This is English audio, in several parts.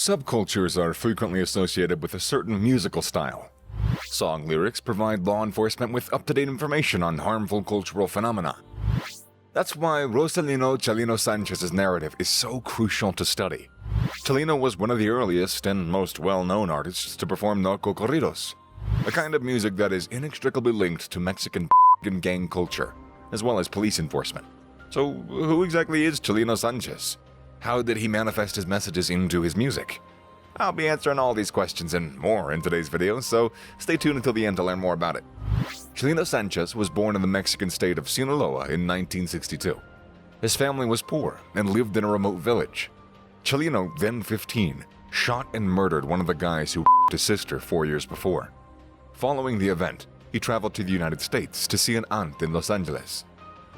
Subcultures are frequently associated with a certain musical style. Song lyrics provide law enforcement with up-to-date information on harmful cultural phenomena. That's why Rosalino Chalino Sanchez's narrative is so crucial to study. Chalino was one of the earliest and most well-known artists to perform narcocorridos, a kind of music that is inextricably linked to Mexican gang culture, as well as police enforcement. So, who exactly is Chalino Sanchez? How did he manifest his messages into his music? I'll be answering all these questions and more in today's video, so stay tuned until the end to learn more about it. Chalino Sanchez was born in the Mexican state of Sinaloa in 1962. His family was poor and lived in a remote village. Chalino, then 15, shot and murdered one of the guys who his sister 4 years before. Following the event, he traveled to the United States to see an aunt in Los Angeles.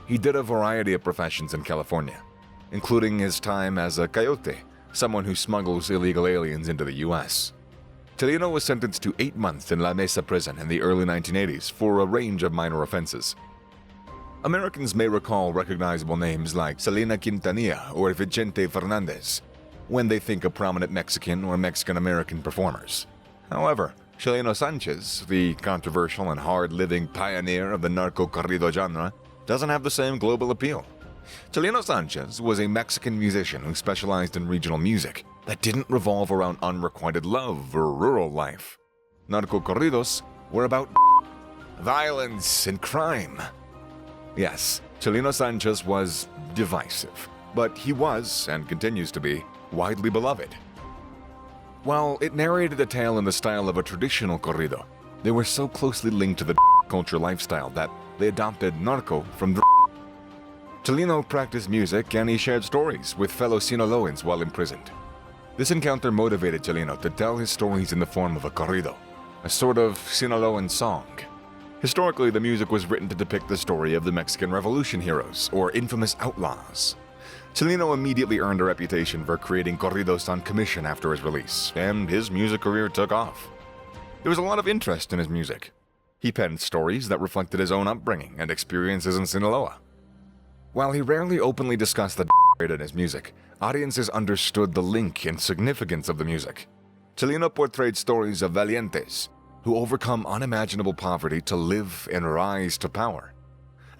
He did a variety of professions in California, including his time as a coyote, someone who smuggles illegal aliens into the US. Chalino was sentenced to 8 months in La Mesa prison in the early 1980s for a range of minor offenses. Americans may recall recognizable names like Selena Quintanilla or Vicente Fernandez when they think of prominent Mexican or Mexican-American performers. However, Chalino Sanchez, the controversial and hard-living pioneer of the narcocorrido genre, doesn't have the same global appeal. Chalino Sanchez was a Mexican musician who specialized in regional music that didn't revolve around unrequited love or rural life. Narcocorridos were about violence and crime. Yes, Chalino Sanchez was divisive, but he was, and continues to be, widely beloved. While it narrated a tale in the style of a traditional corrido, they were so closely linked to the culture lifestyle that they adopted narco from the Chalino practiced music and he shared stories with fellow Sinaloans while imprisoned. This encounter motivated Chalino to tell his stories in the form of a corrido, a sort of Sinaloan song. Historically, the music was written to depict the story of the Mexican Revolution heroes, or infamous outlaws. Chalino immediately earned a reputation for creating corridos on commission after his release, and his music career took off. There was a lot of interest in his music. He penned stories that reflected his own upbringing and experiences in Sinaloa. While he rarely openly discussed the in his music, audiences understood the link and significance of the music. Chalino portrayed stories of valientes who overcome unimaginable poverty to live and rise to power,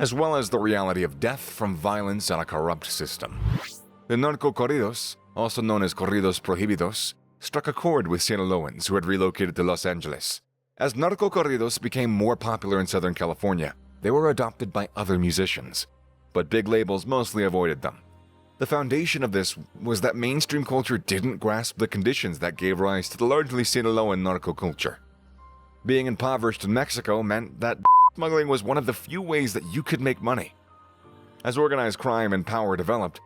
as well as the reality of death from violence and a corrupt system. The narcocorridos, also known as corridos prohibidos, struck a chord with Sinaloans who had relocated to Los Angeles. As narcocorridos became more popular in Southern California, they were adopted by other musicians, but big labels mostly avoided them. The foundation of this was that mainstream culture didn't grasp the conditions that gave rise to the largely Sinaloan narco culture. Being impoverished in Mexico meant that smuggling was one of the few ways that you could make money. As organized crime and power developed,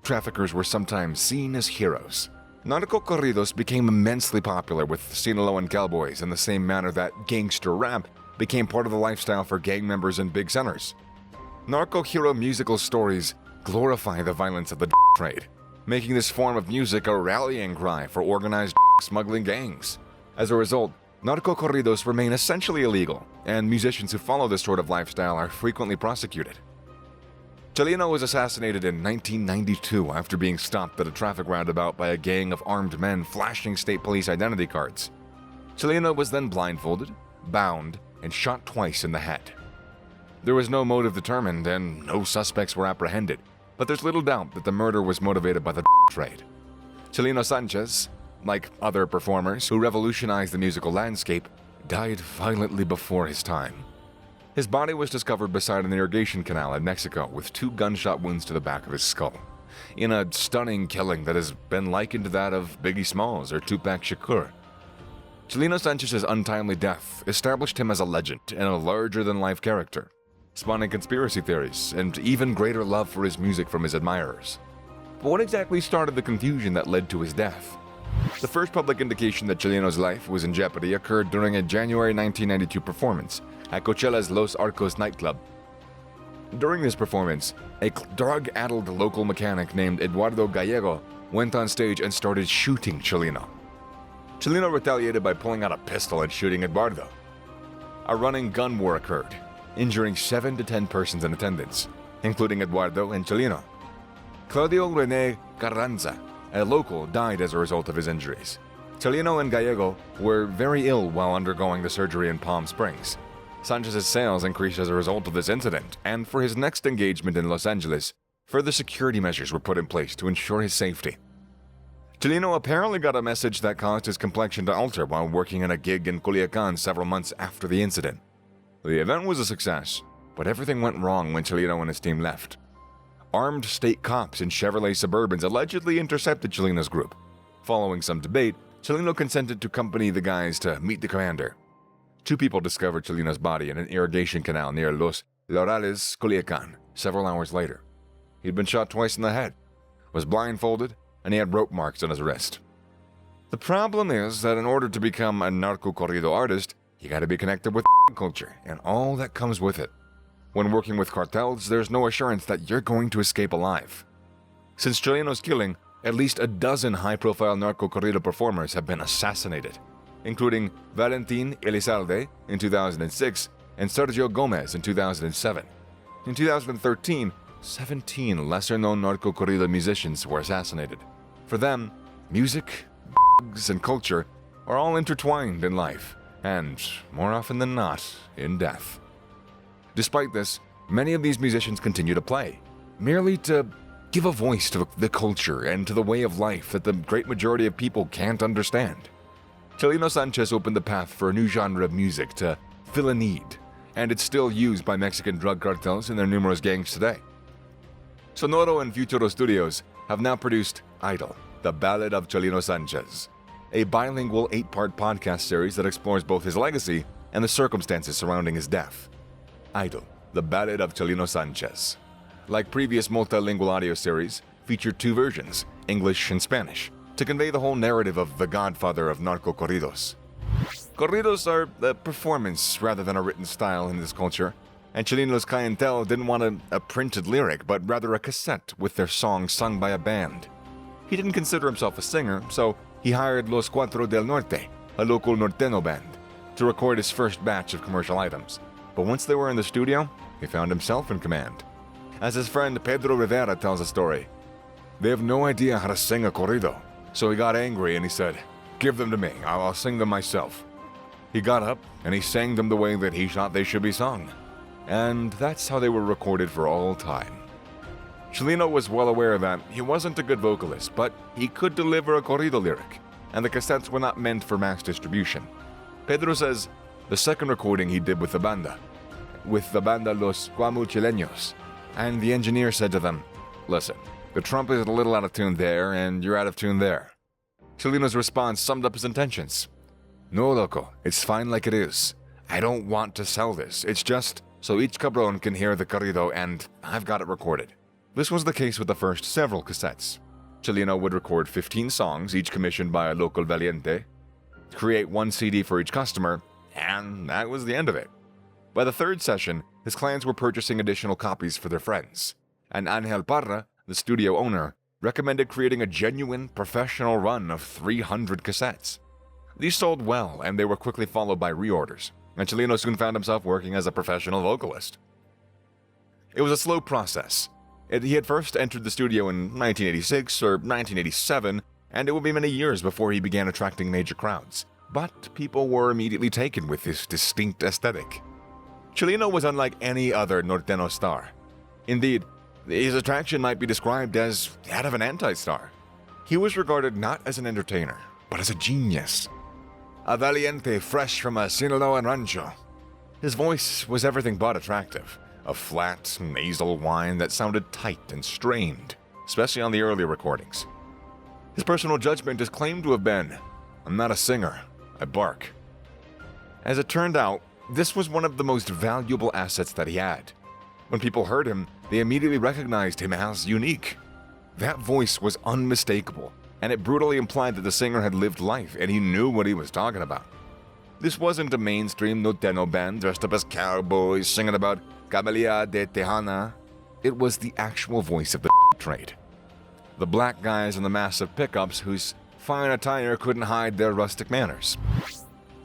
traffickers were sometimes seen as heroes. Narcocorridos became immensely popular with Sinaloan cowboys in the same manner that gangster rap became part of the lifestyle for gang members in big centers. Narco hero musical stories glorify the violence of the trade, making this form of music a rallying cry for organized smuggling gangs. As a result, narcocorridos remain essentially illegal, and musicians who follow this sort of lifestyle are frequently prosecuted. Chalino was assassinated in 1992 after being stopped at a traffic roundabout by a gang of armed men flashing state police identity cards. Chalino was then blindfolded, bound, and shot twice in the head. There was no motive determined and no suspects were apprehended, but there's little doubt that the murder was motivated by the trade. Chalino Sanchez, like other performers who revolutionized the musical landscape, died violently before his time. His body was discovered beside an irrigation canal in Mexico with 2 gunshot wounds to the back of his skull, in a stunning killing that has been likened to that of Biggie Smalls or Tupac Shakur. Chalino Sanchez's untimely death established him as a legend and a larger-than-life character, spawning conspiracy theories and even greater love for his music from his admirers. But what exactly started the confusion that led to his death? The first public indication that Chalino's life was in jeopardy occurred during a January 1992 performance at Coachella's Los Arcos nightclub. During this performance, a drug-addled local mechanic named Eduardo Gallego went on stage and started shooting Chalino. Chalino retaliated by pulling out a pistol and shooting Eduardo. A running gun war occurred, injuring 7 to 10 persons in attendance, including Eduardo and Chalino. Claudio Rene Carranza, A local died as a result of his injuries. Chalino and Gallego were very ill while undergoing the surgery in Palm Springs. Sanchez's sales increased as a result of this incident, and for his next engagement in Los Angeles, further security measures were put in place to ensure his safety. Chalino apparently got a message that caused his complexion to alter while working in a gig in Culiacan several months after the incident. The event was a success, but everything went wrong when Chalino and his team left. Armed state cops in Chevrolet Suburbans allegedly intercepted Chalino's group. Following some debate, Chalino consented to accompany the guys to meet the commander. 2 people discovered Chalino's body in an irrigation canal near Los Laurales, Culiacan, several hours later. He'd been shot twice in the head, was blindfolded, and he had rope marks on his wrist. The problem is that in order to become a narcocorrido artist, you gotta be connected with culture and all that comes with it. When working with cartels, there's no assurance that you're going to escape alive. Since Chalino's killing, at least a dozen high-profile narcocorrido performers have been assassinated, including Valentin Elizalde in 2006 and Sergio Gomez in 2007. In 2013, 17 lesser-known narcocorrido musicians were assassinated. For them, music, drugs, and culture are all intertwined in life, and, more often than not, in death. Despite this, many of these musicians continue to play, merely to give a voice to the culture and to the way of life that the great majority of people can't understand. Chalino Sanchez opened the path for a new genre of music to fill a need, and it's still used by Mexican drug cartels in their numerous gangs today. Sonoro and Futuro Studios have now produced Idol, the Ballad of Chalino Sanchez, a bilingual 8-part podcast series that explores both his legacy and the circumstances surrounding his death. Idol, the Ballad of Chalino Sanchez. Like previous multilingual audio series, featured 2 versions, English and Spanish, to convey the whole narrative of the godfather of narcocorridos. Corridos are a performance rather than a written style in this culture, and Chalino's clientele didn't want a printed lyric, but rather a cassette with their song sung by a band. He didn't consider himself a singer, so he hired Los Cuatro del Norte, a local norteño band, to record his first batch of commercial items. But once they were in the studio, he found himself in command. As his friend Pedro Rivera tells the story, they have no idea how to sing a corrido, so he got angry and he said, "Give them to me, I'll sing them myself." He got up and he sang them the way that he thought they should be sung. And that's how they were recorded for all time. Chalino was well aware that he wasn't a good vocalist, but he could deliver a corrido lyric, and the cassettes were not meant for mass distribution. Pedro says the second recording he did with the banda Los Guamuchileños, and the engineer said to them, "Listen, the trumpet is a little out of tune there, and you're out of tune there." Chalino's response summed up his intentions. "No, loco, it's fine like it is. I don't want to sell this, it's just so each cabron can hear the corrido and I've got it recorded." This was the case with the first several cassettes. Chalino would record 15 songs, each commissioned by a local valiente, create 1 CD for each customer, and that was the end of it. By the 3rd session, his clients were purchasing additional copies for their friends, and Angel Parra, the studio owner, recommended creating a genuine, professional run of 300 cassettes. These sold well, and they were quickly followed by reorders, and Chalino soon found himself working as a professional vocalist. It was a slow process. He had first entered the studio in 1986 or 1987, and it would be many years before he began attracting major crowds. But people were immediately taken with his distinct aesthetic. Chalino was unlike any other norteño star. Indeed, his attraction might be described as that of an anti-star. He was regarded not as an entertainer, but as a genius. A valiente fresh from a Sinaloan rancho. His voice was everything but attractive. A flat, nasal whine that sounded tight and strained, especially on the early recordings. His personal judgment is claimed to have been, "I'm not a singer, I bark." As it turned out, this was one of the most valuable assets that he had. When people heard him, they immediately recognized him as unique. That voice was unmistakable, and it brutally implied that the singer had lived life and he knew what he was talking about. This wasn't a mainstream norteño band dressed up as cowboys singing about Camellia de Tejana. It was the actual voice of the trade. The black guys in the massive pickups whose fine attire couldn't hide their rustic manners.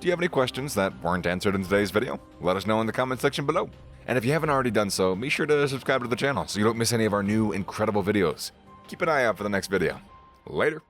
Do you have any questions that weren't answered in today's video? Let us know in the comment section below. And if you haven't already done so, be sure to subscribe to the channel so you don't miss any of our new incredible videos. Keep an eye out for the next video. Later.